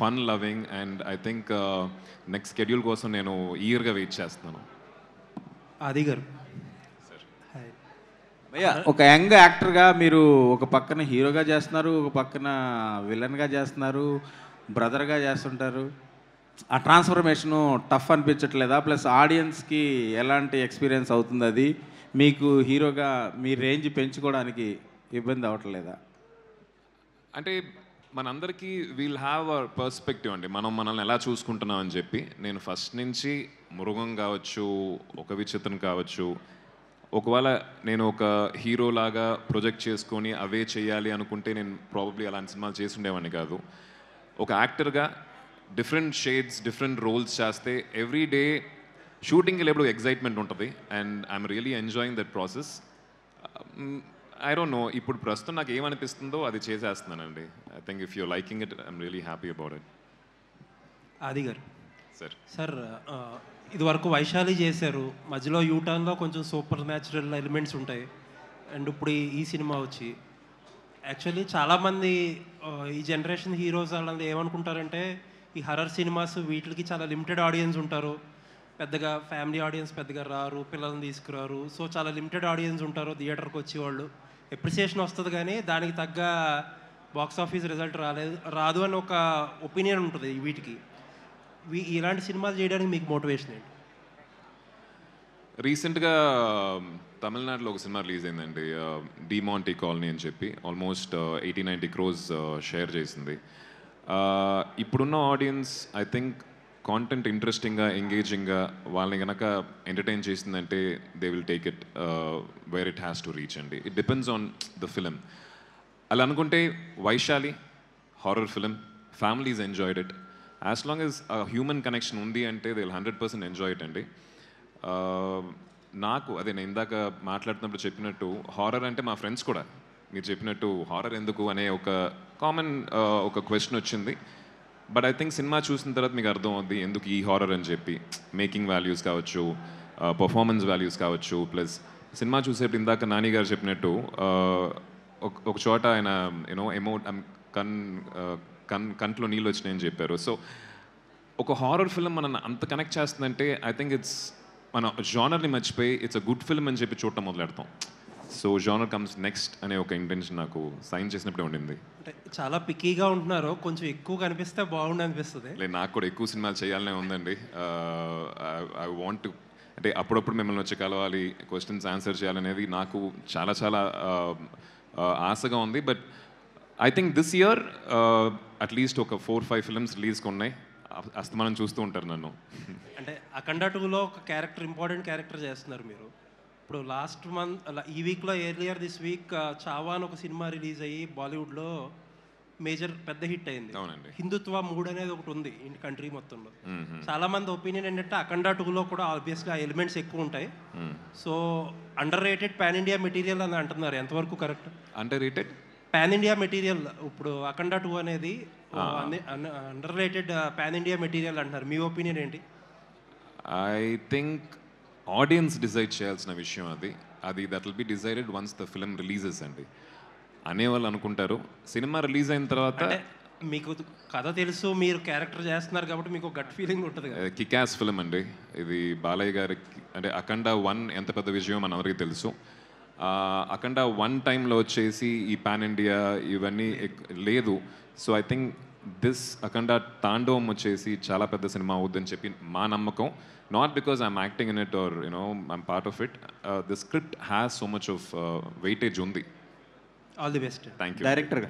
Fun loving and I think next schedule కోసం నేను ఈగర్గా wait చేస్తున్నాను. ఆది గారు భయ్యా, ఒక యంగ్ యాక్టర్గా మీరు ఒక పక్కన హీరోగా చేస్తున్నారు, ఒక పక్కన విలన్గా చేస్తున్నారు, బ్రదర్గా చేస్తుంటారు. ఆ ట్రాన్స్ఫర్మేషను టఫ్ అనిపించట్లేదా? ప్లస్ ఆడియన్స్కి ఎలాంటి ఎక్స్పీరియన్స్ అవుతుంది అది? మీకు హీరోగా మీ రేంజ్ పెంచుకోవడానికి ఇబ్బంది అవ్వట్లేదా? అంటే మనందరికీ వీల్ హ్యావ్ అ పర్స్పెక్టివ్ అండి, మనం మనల్ని ఎలా చూసుకుంటున్నాం అని చెప్పి. నేను ఫస్ట్ నుంచి మృగం కావచ్చు, ఒక విచిత్రం కావచ్చు, ఒకవేళ నేను ఒక హీరోలాగా ప్రొజెక్ట్ చేసుకొని అవే చేయాలి అనుకుంటే నేను ప్రాబబ్లీ అలాంటి సినిమాలు చేసి ఉండేవాడిని కాదు. ఒక యాక్టర్గా డిఫరెంట్ షేడ్స్, డిఫరెంట్ రోల్స్ చేస్తే ఎవ్రీ డే షూటింగ్కి వెళ్ళేప్పుడు ఎగ్జైట్మెంట్ ఉంటుంది and I'm really enjoying that process. I don't know, ఇప్పుడు ప్రస్తుతం నాకు ఏమనిపిస్తుందో అది చేసేస్తున్నానండి. I think if you're liking it, I'm really happy about it. Adi garu sir ఇది వరకు వైశాలి చేశారు, మధ్యలో యూటర్న్లో కొంచెం సూపర్ న్యాచురల్ ఎలిమెంట్స్ ఉంటాయి, అండ్ ఇప్పుడు ఈ సినిమా వచ్చి యాక్చువల్లీ చాలామంది ఈ జనరేషన్ హీరోస్ వాళ్ళని ఏమనుకుంటారంటే ఈ హర్రర్ సినిమాస్ వీటికి చాలా లిమిటెడ్ ఆడియన్స్ ఉంటారు, పెద్దగా ఫ్యామిలీ ఆడియన్స్ పెద్దగా రారు, పిల్లల్ని తీసుకురారు, సో చాలా లిమిటెడ్ ఆడియన్స్ ఉంటారు థియేటర్కి వచ్చేవాళ్ళు. ఎప్రిసియేషన్ వస్తుంది కానీ దానికి తగ్గ బాక్స్ ఆఫీస్ రిజల్ట్ రాదు అని ఒక ఒపీనియన్ ఉంటుంది వీటికి. ఇలాంటి సినిమాలు చేయడానికి మీకు మోటివేషన్ ఏంటి? రీసెంట్గా తమిళనాడులో ఒక సినిమా రిలీజ్ అయిందండి, డిమాంటీ కాలనీ అని చెప్పి. ఆల్మోస్ట్ 80-90 crores షేర్ చేసింది. ఇప్పుడున్న ఆడియన్స్ ఐ థింక్ కాంటెంట్ ఇంట్రెస్టింగ్గా, ఎంగేజింగ్గా వాళ్ళని కనుక ఎంటర్టైన్ చేసిందంటే they will take it where it has to reach అండి. It depends on the film. అలా అనుకుంటే Vaishali horror film, families enjoyed it. As long as human connection ఉంది అంటే దే విల్ 100% ఎంజాయ్ ఇట్ అండి. నాకు అదే నేను ఇందాక మాట్లాడుతున్నప్పుడు చెప్పినట్టు హారర్ అంటే మా ఫ్రెండ్స్ కూడా మీరు చెప్పినట్టు హారర్ ఎందుకు అనే ఒక కామన్ ఒక క్వశ్చన్ వచ్చింది. బట్ ఐ థింక్ సినిమా చూసిన తర్వాత మీకు అర్థం అవుద్ది ఎందుకు ఈ హారర్ అని చెప్పి. మేకింగ్ వాల్యూస్ కావచ్చు, పర్ఫార్మెన్స్ వాల్యూస్ కావచ్చు, ప్లస్ సినిమా చూసేప్పుడు ఇందాక నాని గారు చెప్పినట్టు ఒక చోట ఆయన కంట్లో నీళ్ళు వచ్చినాయని చెప్పారు. సో ఒక హారర్ ఫిల్మ్ మనల్ని అంత కనెక్ట్ చేస్తుందంటే ఐ థింక్ ఇట్స్ మన జానర్ని మర్చిపోయి ఇట్స్ అ గుడ్ ఫిల్మ్ అని చెప్పి చూడటం మొదలెడతాం. సో జానర్ కమ్స్ నెక్స్ట్ అనే ఒక ఇంటెన్షన్ నాకు సైన్ చేసినప్పుడే ఉండింది. అంటే చాలా పిక్కీగా ఉంటున్నారు, కొంచెం ఎక్కువ కనిపిస్తే బాగుండు అనిపిస్తుంది. లేదు, నాకు కూడా ఎక్కువ సినిమాలు చేయాలనే ఉందండి. ఐ వాంట్ టు, అంటే అప్పుడప్పుడు మిమ్మల్ని వచ్చి కలవాలి, క్వశ్చన్స్ ఆన్సర్ చేయాలనేది నాకు చాలా చాలా ఆశగా ఉంది. But I think this year at least ఒక 4-5 ఫిల్మ్స్ రిలీజ్కి ఉన్నాయి. అస్తమానం చూస్తూ ఉంటారు నన్ను. అంటే అఖండ 2లో ఒక క్యారెక్టర్, ఇంపార్టెంట్ క్యారెక్టర్ చేస్తున్నారు మీరు. ఇప్పుడు లాస్ట్ మంత్ ఈ వీక్లో ఎర్లియర్ దిస్ వీక్ చావా అని ఒక సినిమా రిలీజ్ అయ్యి బాలీవుడ్లో మేజర్ పెద్ద హిట్ అయింది. అవునండి. హిందుత్వ మూడ్ అనేది ఒకటి ఉంది కంట్రీ మొత్తంలో. చాలా మంది ఒపీనియన్ ఏంటంటే అఖండ 2లో కూడా ఆబ్వియస్లీ ఆ ఎలిమెంట్స్ ఎక్కువ ఉంటాయి. So under rated pan India material అని అంటున్నారు, ఎంతవరకు correct? Under rated pan India material, ఇప్పుడు అఖండ 2 అనేది under rated pan India material అంటున్నారు, మీ ఒపీనియన్ ఏంటి? ఐ థింక్ ఆడియన్స్ డిసైడ్ చేయాల్సిన విషయం అది that will be decided once the film releases అండి. అనేవాళ్ళు అనుకుంటారు సినిమా రిలీజ్ అయిన తర్వాత. మీకు కథ తెలుసు, మీరు క్యారెక్టర్ చేస్తున్నారు కాబట్టి మీకు గట్ ఫీలింగ్ ఉంటుంది. కిక్-యాస్ ఫిల్మ్ అండి ఇది. బాలయ్య గారికి అంటే అఖండ 1 ఎంత పెద్ద విజయం మన అందరికీ తెలుసు. అఖండ 1 టైంలో వచ్చేసి ఈ పాన్ ఇండియా ఇవన్నీ లేదు. So I think this Akhanda Tandavam వచ్చేసి చాలా పెద్ద సినిమా అవుద్దని చెప్పి మా నమ్మకం. Not because I'm acting in it or I'm part of it. The script has so much of weightage ఉంది. All the best. Thank you. Director